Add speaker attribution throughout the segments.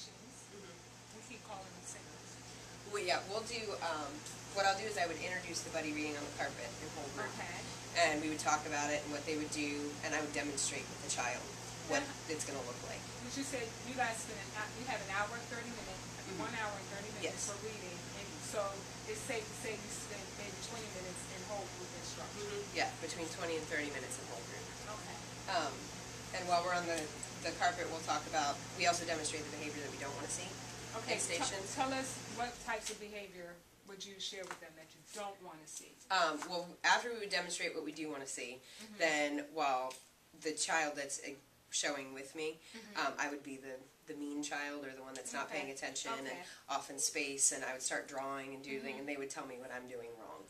Speaker 1: stations. We keep calling them segments.
Speaker 2: Well, yeah, we'll do, what I'll do is I would introduce the buddy reading on the carpet in whole group.
Speaker 1: Okay.
Speaker 2: And we would talk about it and what they would do, and I would demonstrate with the child what it's going to look like.
Speaker 1: But you said you guys spend you have an hour and 30 minutes, 1 hour and 30 minutes
Speaker 2: Yes.
Speaker 1: for reading, and so it's safe to say you spend maybe 20 minutes in whole group instruction.
Speaker 2: Yeah, between 20 and 30 minutes in whole group.
Speaker 1: Okay.
Speaker 2: And while we're on the carpet, we'll talk about, we also demonstrate the behavior that we don't want to see
Speaker 1: Okay.
Speaker 2: in stations.
Speaker 1: Tell us what types of behavior would you share with them that you don't want to see?
Speaker 2: Well, after we would demonstrate what we do want to see, then while the child that's showing with me, I would be the mean child or the one that's not paying attention and off in space, and I would start drawing and doodling, and they would tell me what I'm doing wrong.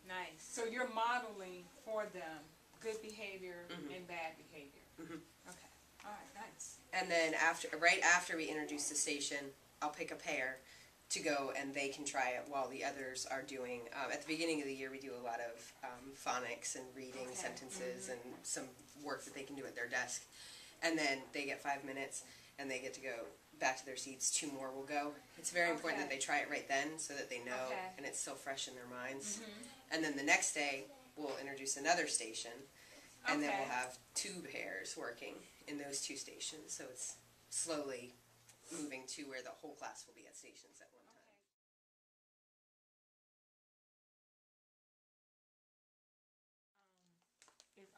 Speaker 1: Nice. So you're modeling for them good behavior and bad behavior. Okay. All right. Nice.
Speaker 2: And then right after we introduce the station, I'll pick a pair to go and they can try it while the others are doing, at the beginning of the year we do a lot of phonics and reading sentences and some work that they can do at their desk. And then they get 5 minutes and they get to go back to their seats. 2 more will go. It's very important that they try it right then so that they know and it's still fresh in their minds. And then the next day we'll introduce another station and then we'll have 2 pairs working in those 2 stations. So it's slowly moving to where the whole class will be at stations at one time.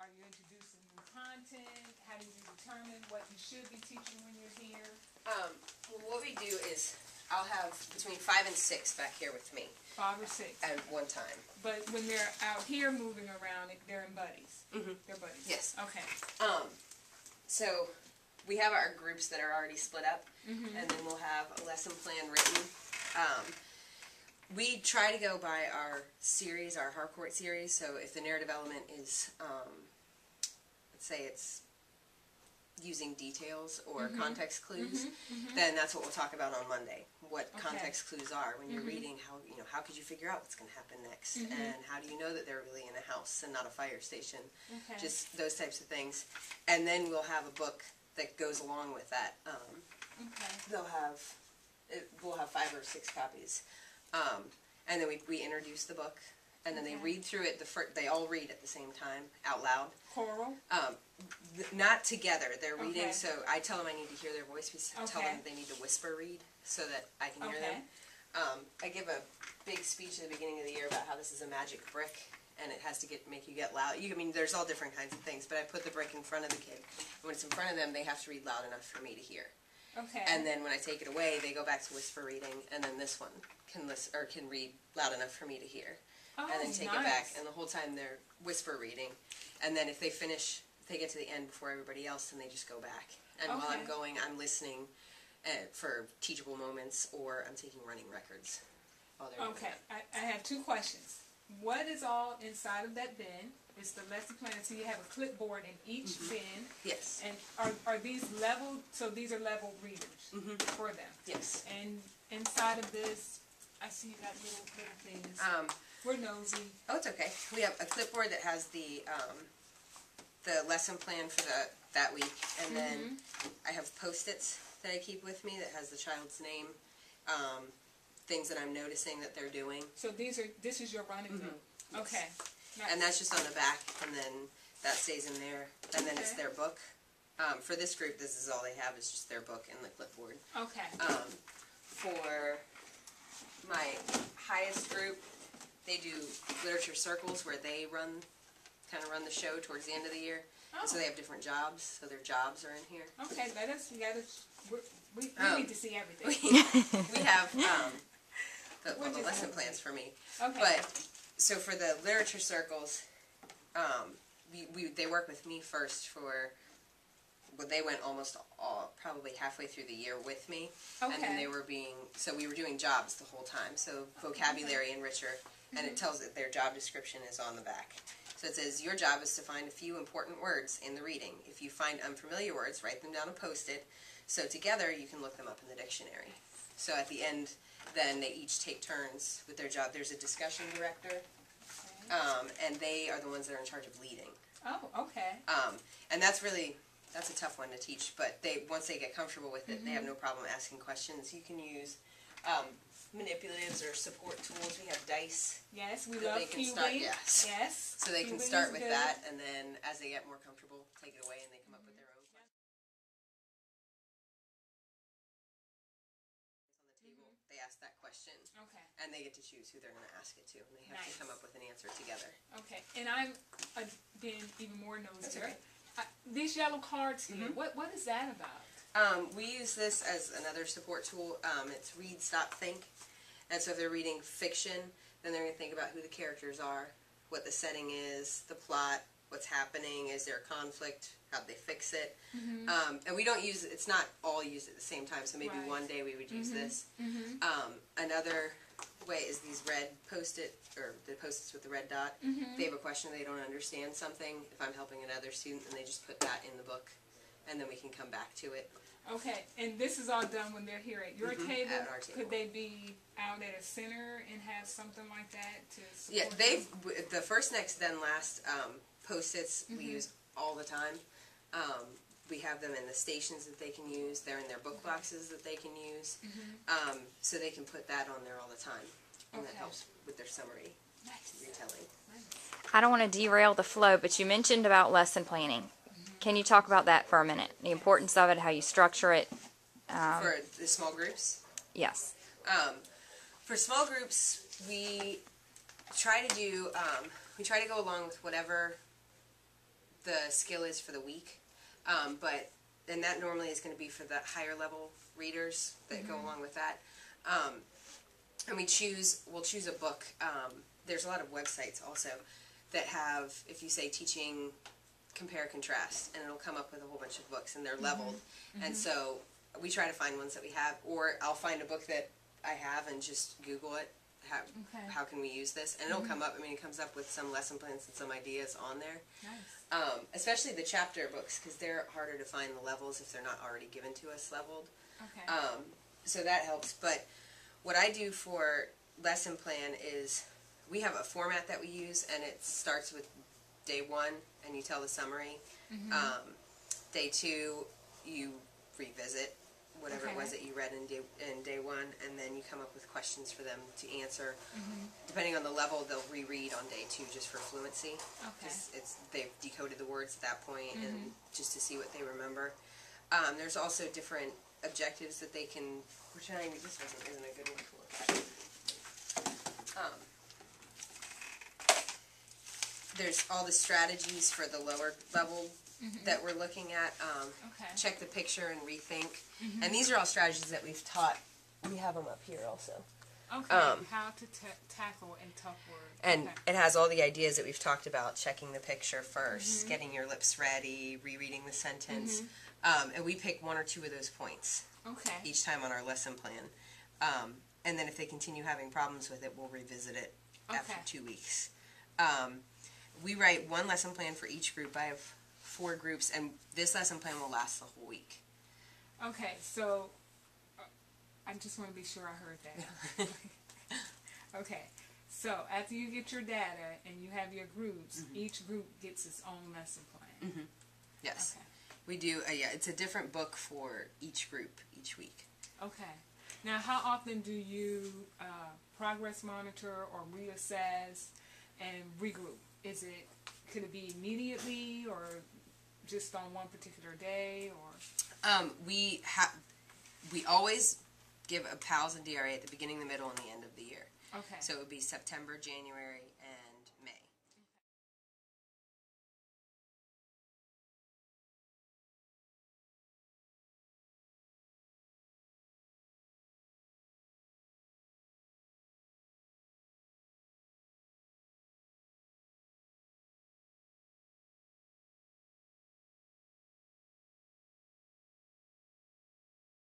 Speaker 1: Are you introducing new content? How do you determine what you should be teaching when you're here?
Speaker 2: Well, what we do is I'll have between 5 and 6 back here with me.
Speaker 1: 5 or 6
Speaker 2: at one time.
Speaker 1: But when they're out here moving around, they're in buddies. They're buddies.
Speaker 2: Yes.
Speaker 1: Okay.
Speaker 2: So we have our groups that are already split up, and then we'll have a lesson plan written. We try to go by our series, our Harcourt series. So if the narrative element is, let's say it's using details or context clues, then that's what we'll talk about on Monday. What context clues are when you're reading. How could you figure out what's going to happen next, and how do you know that they're really in a house and not a fire station? Just those types of things. And then we'll have a book that goes along with that. We'll have 5 or 6 copies. And then we introduce the book, and then they read through it. They all read at the same time, out loud.
Speaker 1: Choral?
Speaker 2: Not together. They're reading, so I tell them I need to hear their voice. I tell them they need to whisper read so that I can hear them. I give a big speech at the beginning of the year about how this is a magic brick, and it has to make you get loud. I mean, there's all different kinds of things, but I put the brick in front of the kid. And when it's in front of them, they have to read loud enough for me to hear. And then when I take it away, they go back to whisper reading, and then this one can read loud enough for me to hear. And then take it back, and the whole time they're whisper reading. And then if they finish, if they get to the end before everybody else, then they just go back. And while I'm going, I'm listening for teachable moments, or I'm taking running records while they're doing that.
Speaker 1: I have 2 questions. What is all inside of that bin? It's the lesson plan, so you have a clipboard in each bin.
Speaker 2: Yes.
Speaker 1: And are these leveled? So these are level readers for them.
Speaker 2: Yes.
Speaker 1: And inside of this, I see you got little things. We're nosy.
Speaker 2: Oh, it's okay. We have a clipboard that has the lesson plan for that week, and then I have Post-its that I keep with me that has the child's name, things that I'm noticing that they're doing.
Speaker 1: So this is your running bin.
Speaker 2: Yes.
Speaker 1: Okay. Nice.
Speaker 2: And that's just on the back, and then that stays in there, and then it's their book. For this group, this is all they have is just their book and the clipboard. For my highest group, they do literature circles where they kind of run the show towards the end of the year. And so they have different jobs, so their jobs are in here.
Speaker 1: Okay, we need to see everything.
Speaker 2: We have the lesson plans for me. But so for the literature circles, they work with me first but they went almost probably halfway through the year with me, and then we were doing jobs the whole time, so vocabulary enricher, and it tells that their job description is on the back. So it says, your job is to find a few important words in the reading. If you find unfamiliar words, write them down and post it, so together you can look them up in the dictionary. So at the end, then they each take turns with their job. There's a discussion director, and they are the ones that are in charge of leading.
Speaker 1: Oh, okay.
Speaker 2: And that's really that's a tough one to teach, but once they get comfortable with it, they have no problem asking questions. You can use manipulatives or support tools. We have dice.
Speaker 1: Yes, we
Speaker 2: that
Speaker 1: love
Speaker 2: they can
Speaker 1: cubing.
Speaker 2: start, yes.
Speaker 1: Yes.
Speaker 2: So they can
Speaker 1: Cubing
Speaker 2: start
Speaker 1: is
Speaker 2: with
Speaker 1: good.
Speaker 2: that, and then as they get more comfortable, take it away and they come up with their own questions. On the table, they ask that question.
Speaker 1: Okay.
Speaker 2: And they get to choose who they're going to ask it to, and they have to come up with an answer together.
Speaker 1: Okay, and I'm being even more
Speaker 2: That's
Speaker 1: nosy.
Speaker 2: all right.
Speaker 1: These yellow cards here, what is that about?
Speaker 2: We use this as another support tool. It's read, stop, think. And so if they're reading fiction, then they're going to think about who the characters are, what the setting is, the plot, what's happening, is there a conflict, how'd they fix it. And we don't use it, it's not all used at the same time, so maybe one day we would use this. Another way is these red post-it, or the post-its with the red dot. If they have a question, they don't understand something, if I'm helping another student, then they just put that in the book, and then we can come back to it.
Speaker 1: Okay, and this is all done when they're here at your table?
Speaker 2: At our table.
Speaker 1: Could they be out at a center and have something like that to
Speaker 2: Yeah,
Speaker 1: support them?
Speaker 2: the first, next, then last post-its we use all the time. We have them in the stations that they can use. They're in their book boxes that they can use. So they can put that on there all the time. And that helps with their summary retelling.
Speaker 3: I don't want to derail the flow, but you mentioned about lesson planning. Can you talk about that for a minute? The importance of it, how you structure it.
Speaker 2: For the small groups?
Speaker 3: Yes.
Speaker 2: For small groups, we try to do, we try to go along with whatever the skill is for the week. And that normally is going to be for the higher level readers that go along with that. And we'll choose a book. There's a lot of websites also that have, if you say teaching compare contrast, and it'll come up with a whole bunch of books, and they're leveled. And so we try to find ones that we have, or I'll find a book that I have and just Google it. How can we use this? And it'll come up. I mean, it comes up with some lesson plans and some ideas on there.
Speaker 1: Nice.
Speaker 2: Especially the chapter books, because they're harder to find the levels if they're not already given to us leveled.
Speaker 1: Okay.
Speaker 2: So that helps. But what I do for lesson plan is we have a format that we use, and it starts with day 1, and you tell the summary. Day 2, you revisit whatever it was that you read in day 1, and then you come up with questions for them to answer. Depending on the level, they'll reread on day 2 just for fluency. They've decoded the words at that point, and just to see what they remember. There's also different objectives that they can. This isn't a good one to look at. There's all the strategies for the lower level that we're looking at. Check the picture and rethink. And these are all strategies that we've taught. We have them up here also.
Speaker 1: How to tackle in tough words.
Speaker 2: And it has all the ideas that we've talked about. Checking the picture first, getting your lips ready, rereading the sentence. And we pick 1 or 2 of those points each time on our lesson plan. And then if they continue having problems with it, we'll revisit it after 2 weeks. We write 1 lesson plan for each group. I have 4 groups, and this lesson plan will last the whole week.
Speaker 1: Okay, so I just want to be sure I heard that. Okay, so after you get your data and you have your groups, each group gets its own lesson plan.
Speaker 2: Yes. We do, it's a different book for each group each week.
Speaker 1: Okay. Now, how often do you progress monitor or reassess and regroup? Could it be immediately or just on one particular day, or?
Speaker 2: We always give a PALS and DRA at the beginning, the middle, and the end of the year.
Speaker 1: Okay.
Speaker 2: So it would be September, January, and